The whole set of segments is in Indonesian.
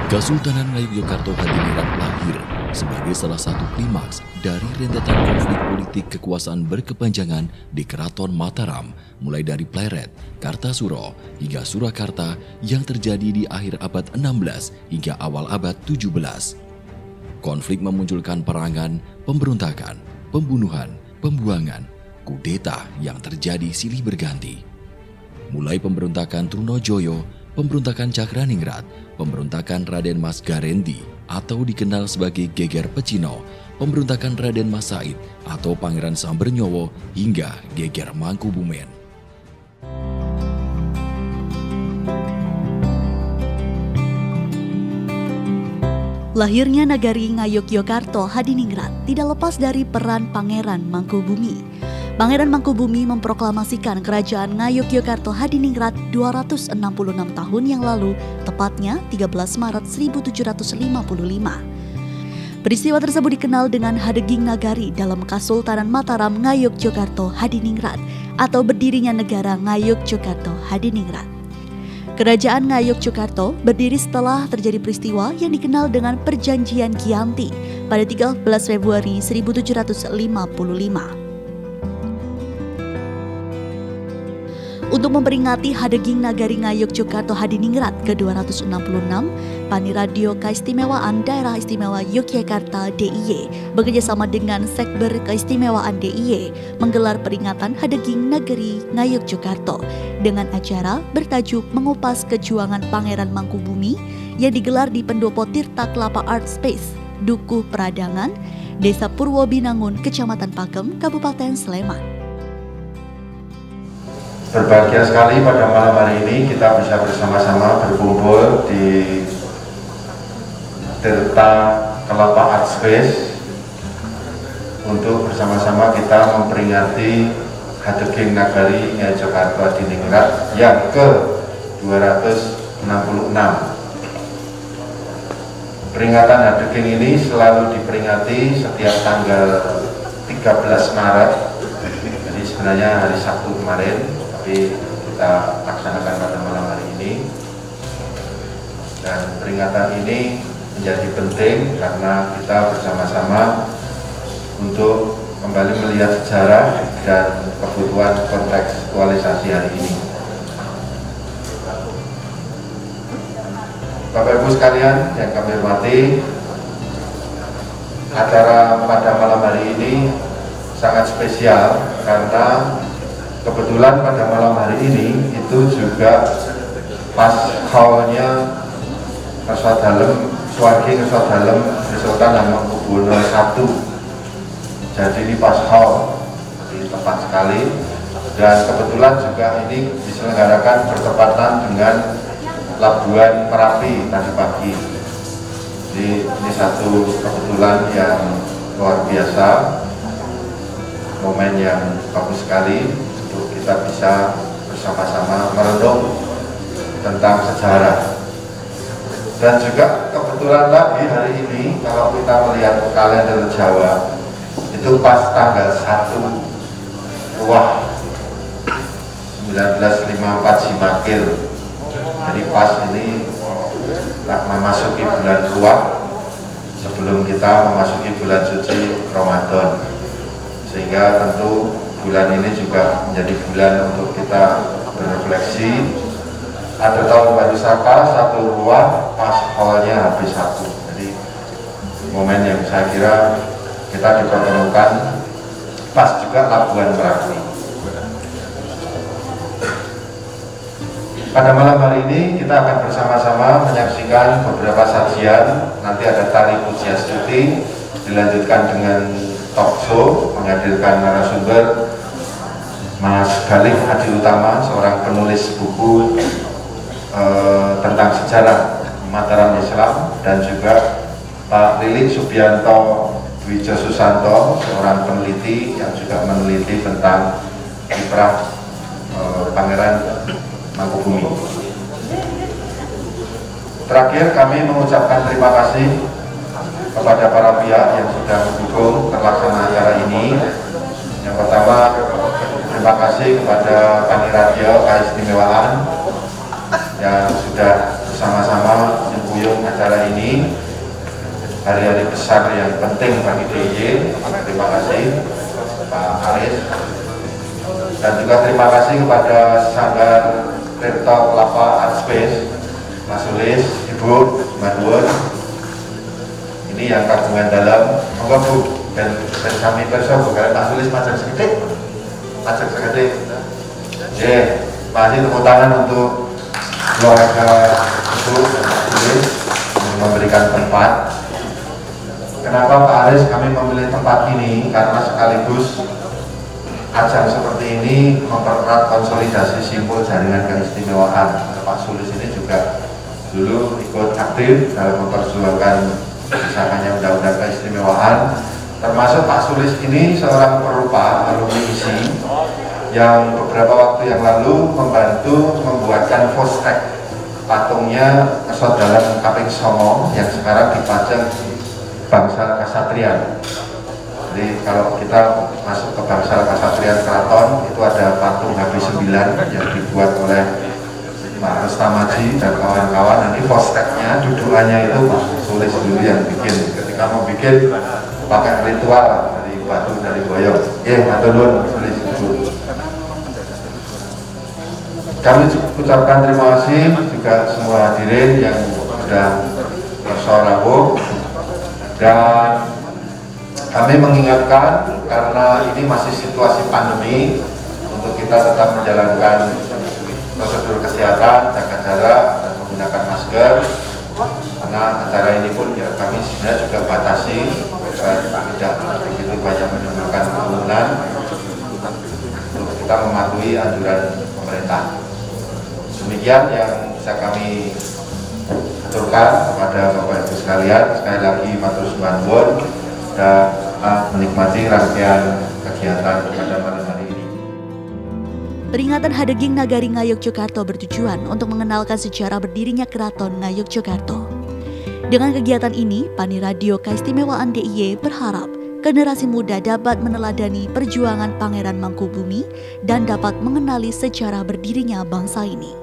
Kesultanan Ngayogyakarta Hadiningrat lahir sebagai salah satu klimaks dari rentetan konflik politik kekuasaan berkepanjangan di Keraton Mataram, mulai dari Pleret, Kartasuro, hingga Surakarta yang terjadi di akhir abad 16 hingga awal abad 17. Konflik memunculkan perangan, pemberontakan, pembunuhan, pembuangan, kudeta yang terjadi silih berganti. Mulai pemberontakan Trunojoyo, pemberontakan Cakraningrat, pemberontakan Raden Mas Garendi atau dikenal sebagai Geger Pecino, pemberontakan Raden Mas Said atau Pangeran Sambernyowo hingga Geger Mangkubumen. Lahirnya Nagari Ngayogyakarta Hadiningrat tidak lepas dari peran Pangeran Mangkubumi. Pangeran Mangkubumi memproklamasikan kerajaan Ngayogyakarta Hadiningrat 266 tahun yang lalu, tepatnya 13 Maret 1755. Peristiwa tersebut dikenal dengan Hadeging Nagari dalam Kesultanan Mataram Ngayogyakarta Hadiningrat atau berdirinya negara Ngayogyakarta Hadiningrat. Kerajaan Ngayogyakarta berdiri setelah terjadi peristiwa yang dikenal dengan Perjanjian Giyanti pada 13 Februari 1755. Untuk memperingati Hadeging Nagari Ngayogyakarta Hadiningrat ke-266, Paniradio Keistimewaan Daerah Istimewa Yogyakarta DIY bekerjasama dengan Sekber Keistimewaan DIY menggelar peringatan Hadeging Nagari Ngayogyakarta dengan acara bertajuk Mengupas Kejuangan Pangeran Mangkubumi yang digelar di Pendopo Tirta Kelapa Art Space, Dukuh Peradangan, Desa Purwobinangun, Kecamatan Pakem, Kabupaten Sleman. Berbahagia sekali pada malam hari ini kita bisa bersama-sama berkumpul di Tirta Kelapa Art Space untuk bersama-sama kita memperingati Hadeging Nagari Ngayogyakarta Hadiningrat yang ke-266. Peringatan Hadeging ini selalu diperingati setiap tanggal 13 Maret, jadi sebenarnya hari Sabtu kemarin, tapi kita laksanakan pada malam hari ini. Dan peringatan ini menjadi penting karena kita bersama-sama untuk kembali melihat sejarah dan kebutuhan kontekstualisasi hari ini. Bapak Ibu sekalian yang kami hormati, acara pada malam hari ini sangat spesial karena kebetulan pada malam hari ini itu juga pas haulnya Ngerswadalem, Swargi Ngerswadalem Sultan Hamengkubuwono I. Jadi ini pas haul, jadi tepat sekali. Dan kebetulan juga ini diselenggarakan bertepatan dengan Labuan Merapi tadi pagi. Jadi ini satu kebetulan yang luar biasa, momen yang bagus sekali. Kita bisa bersama-sama merenung tentang sejarah. Dan juga kebetulan lagi hari ini kalau kita melihat kalender Jawa itu pas tanggal 1 Ruah 1954 Simakil. Jadi pas ini memasuki bulan Ruah sebelum kita memasuki bulan suci Ramadan, sehingga tentu bulan ini juga menjadi bulan untuk kita berefleksi. Ada tahun baru Saka, 1 Ruah, pas awalnya habis 1. Jadi momen yang saya kira kita dipertemukan pas juga Labuan Merapi. Pada malam hari ini kita akan bersama-sama menyaksikan beberapa sajian. Nanti ada tari Pujiastuti, dilanjutkan dengan talk show, menghadirkan narasumber Mas Galih Adi Utama, seorang penulis buku tentang sejarah Mataram Islam, dan juga Pak Lili Subianto Wijo Susanto, seorang peneliti yang juga meneliti tentang kiprah Pangeran Mangkubumi. Terakhir kami mengucapkan terima kasih kepada para pihak yang sudah mendukung terlaksana acara ini. Yang pertama, terima kasih kepada Paniradio Keistimewaan yang sudah bersama-sama menyempuyung acara ini, hari-hari besar yang penting bagi DIY. Terima kasih Pak Aris, dan juga terima kasih kepada Sanggar Tirta Kelapa Art Space, Mas Sulis, Ibu, Maduun. Ini yang kagungan dalam, monggo Bu, dan kami perso bukan Mas Sulis macam sedikit, masih tepuk tangan untuk keluarga Ibu dan Mas Sulis memberikan tempat. Kenapa Pak Aris kami memilih tempat ini? Karena sekaligus ajang seperti ini mempererat konsolidasi simpul jaringan keistimewaan. Pak Sulis ini juga dulu ikut aktif dalam memperjuangkan disahkannya undang-undang keistimewaan. Termasuk Pak Sulis ini seorang perupa alumni ISI yang beberapa waktu yang lalu membantu membuatkan fostek patungnya Ngesot Dalam Kaping Songo yang sekarang dipajang Bangsal Kasatrian. Jadi kalau kita masuk ke Bangsal Kasatrian Keraton, itu ada patung HB9 yang dibuat oleh Pak Restamaji dan kawan-kawan. Nanti posteknya, dudukannya itu Pak Sulis dulu yang bikin. Ketika mau bikin pakai ritual dari batu dari boyong. Matur nuwun Sulis dulu. Kami ucapkan terima kasih juga semua hadirin yang sudah bersorawuh. Dan kami mengingatkan karena ini masih situasi pandemi, untuk kita tetap menjalankan prosedur kesehatan, jaga jarak dan menggunakan masker. Karena acara ini pun ya kami sebenarnya juga batasi supaya tidak begitu banyak menimbulkan kerumunan, untuk kita mematuhi anjuran pemerintah. Demikian yang bisa kami aturkan kepada Bapak Ibu sekalian. Sekali lagi matur suwun dan menikmati rangkaian kegiatan pada malam hari ini. Peringatan Hadeging Nagari Ngayogyakarta bertujuan untuk mengenalkan sejarah berdirinya Keraton Ngayogyakarta. Dengan kegiatan ini, Paniradio Keistimewaan DIY berharap generasi muda dapat meneladani perjuangan Pangeran Mangkubumi dan dapat mengenali sejarah berdirinya bangsa ini.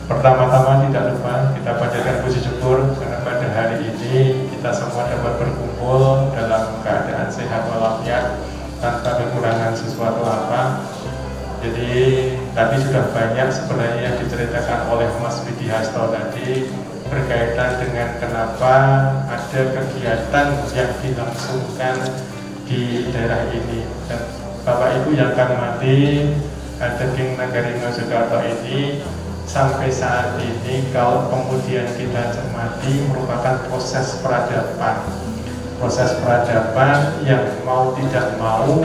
Pertama-tama tidak lupa kita panjatkan puji syukur karena pada hari ini kita semua dapat berkumpul dalam keadaan sehat walafiat tanpa kekurangan sesuatu apa. Jadi tadi sudah banyak sebenarnya yang diceritakan oleh Mas Widi Hasto tadi berkaitan dengan kenapa ada kegiatan yang dilangsungkan di daerah ini. Dan Bapak Ibu yang kami hormati, Hadeging Nagari Ngayogyakarta ini sampai saat ini kalau kemudian kita cermati merupakan proses peradaban yang mau tidak mau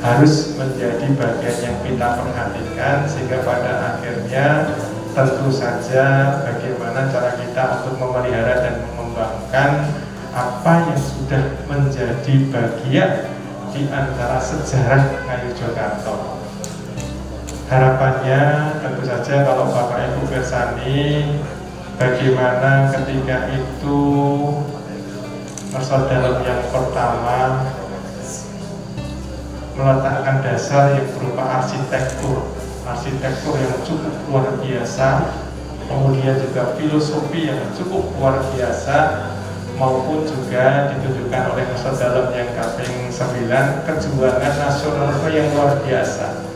harus menjadi bagian yang kita perhatikan, sehingga pada akhirnya tentu saja bagaimana cara kita untuk memelihara dan mengembangkan apa yang sudah menjadi bagian di antara sejarah Ngayogyakarta. Harapannya tentu saja kalau Bapak Ibu bersani bagaimana ketika itu Ngesot Dalam yang pertama meletakkan dasar yang berupa arsitektur yang cukup luar biasa, kemudian juga filosofi yang cukup luar biasa, maupun juga ditunjukkan oleh Ngesot Dalam yang Kaping 9 kejuangan nasional yang luar biasa.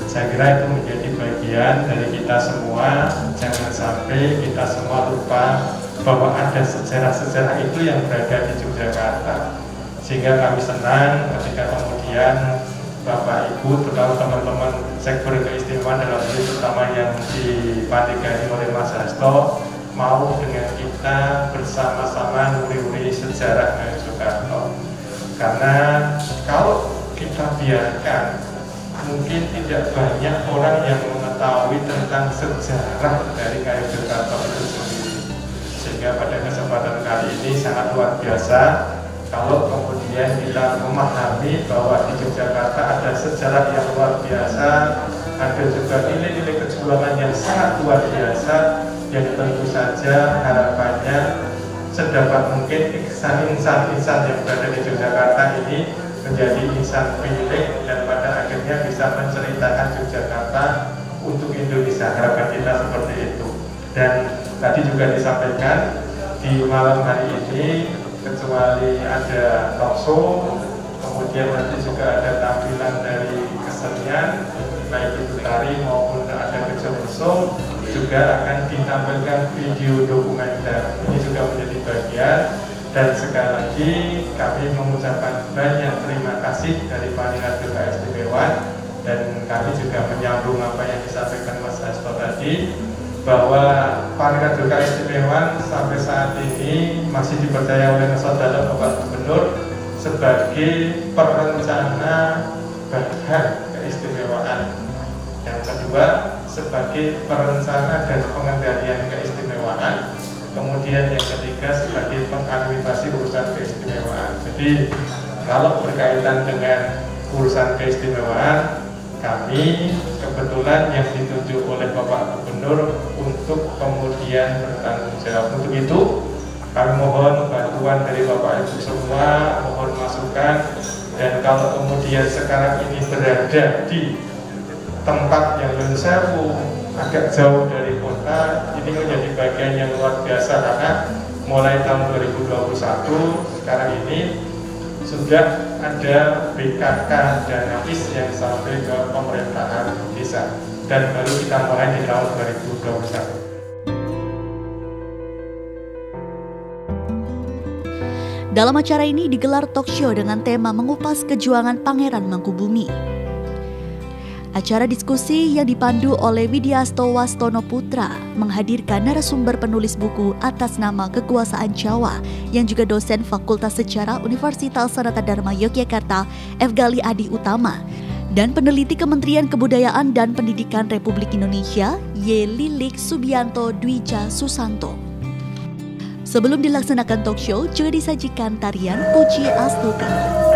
Saya kira itu menjadi bagian dari kita semua. Jangan sampai kita semua lupa bahwa ada sejarah-sejarah itu yang berada di Yogyakarta. Sehingga kami senang ketika kemudian Bapak Ibu, terutama teman-teman sektor keistimewaan dalam hal terutama yang dipandigani oleh Mas Hasto, mau dengan kita bersama-sama nguri-nguri sejarah Ngayogyakarta. Karena kalau kita biarkan, mungkin tidak banyak orang yang mengetahui tentang sejarah dari Ngayogyakarta itu sendiri. Sehingga pada kesempatan kali ini sangat luar biasa kalau kemudian kita memahami bahwa di Yogyakarta ada sejarah yang luar biasa, ada juga nilai-nilai kejuangan yang sangat luar biasa, yang tentu saja harapannya sedapat mungkin insan-insan yang berada di Yogyakarta ini menjadi insan pilih dan pada akhirnya bisa menceritakan Yogyakarta untuk Indonesia. Harapan kita seperti itu. Dan tadi juga disampaikan di malam hari ini, kecuali ada talk show, kemudian nanti juga ada tampilan dari kesenian, baik itu tari maupun ada kejauhan show, juga akan ditampilkan video dokumenter. Ini juga menjadi bagian. Dan sekali lagi kami mengucapkan banyak terima kasih dari Panitia Keistimewaan, dan kami juga menyambung apa yang disampaikan Mas Hasto tadi, bahwa Panitia Keistimewaan sampai saat ini masih dipercaya oleh Saudara Bapak Gubernur sebagai perencana bahan keistimewaan. Yang kedua, sebagai perencana dan pengendalian keistimewaan. Kemudian yang ketiga, sebagai pengadministrasi urusan keistimewaan. Jadi kalau berkaitan dengan urusan keistimewaan, kami kebetulan yang ditunjuk oleh Bapak Gubernur untuk kemudian bertanggung jawab. Untuk itu kami mohon bantuan dari Bapak Ibu semua, mohon masukan. Dan kalau kemudian sekarang ini berada di tempat yang Nyun Sewu, agak jauh dari kota, ini menjadi bagian yang luar biasa karena mulai tahun 2021 sekarang ini sudah ada BKK dana IS yang sampai ke pemerintahan desa, dan baru kita mulai di tahun 2021. Dalam acara ini digelar talk show dengan tema mengupas kejuangan Pangeran Mangkubumi. Acara diskusi yang dipandu oleh Widyasto Wastono Putra menghadirkan narasumber penulis buku atas nama Kekuasaan Jawa yang juga dosen Fakultas Sejarah Universitas Sanata Dharma Yogyakarta F. Gali Adi Utama dan peneliti Kementerian Kebudayaan dan Pendidikan Republik Indonesia Y. Lilik Subianto Dwija Susanto. Sebelum dilaksanakan talk show juga disajikan tarian Puji Astuti.